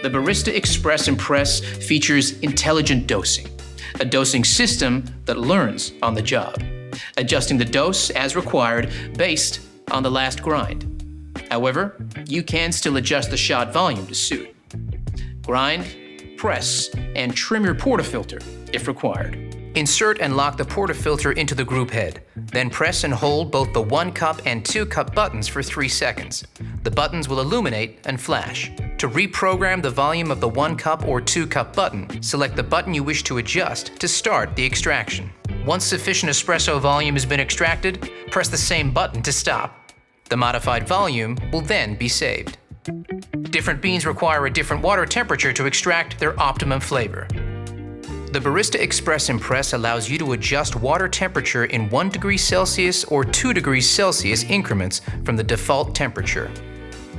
The Barista Express Impress features intelligent dosing, a dosing system that learns on the job, adjusting the dose as required based on the last grind. However, you can still adjust the shot volume to suit. Grind, press, and trim your portafilter if required. Insert and lock the portafilter into the group head. Then press and hold both the 1 cup and 2 cup buttons for 3 seconds. The buttons will illuminate and flash. To reprogram the volume of the 1 cup or 2 cup button, select the button you wish to adjust to start the extraction. Once sufficient espresso volume has been extracted, press the same button to stop. The modified volume will then be saved. Different beans require a different water temperature to extract their optimum flavor. The Barista Express Impress allows you to adjust water temperature in 1 degree Celsius or 2 degrees Celsius increments from the default temperature.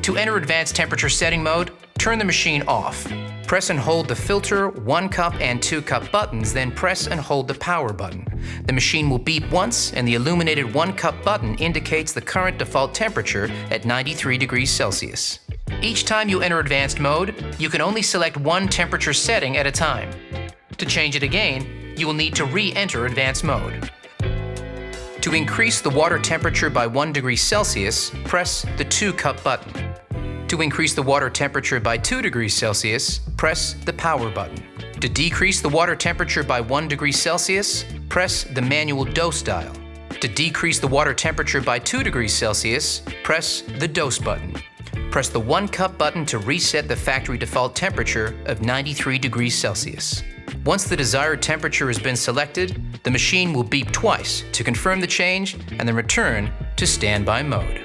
To enter advanced temperature setting mode, turn the machine off. Press and hold the filter, 1 cup and 2 cup buttons, then press and hold the power button. The machine will beep once and the illuminated 1 cup button indicates the current default temperature at 93 degrees Celsius. Each time you enter advanced mode, you can only select 1 temperature setting at a time. To change it again, you will need to re-enter advanced mode. To increase the water temperature by 1 degree Celsius, press the 2 cup button. To increase the water temperature by 2 degrees Celsius, press the power button. To decrease the water temperature by 1 degree Celsius, press the manual dose dial. To decrease the water temperature by 2 degrees Celsius, press the dose button. Press the 1 cup button to reset the factory default temperature of 93 degrees Celsius. Once the desired temperature has been selected, the machine will beep twice to confirm the change and then return to standby mode.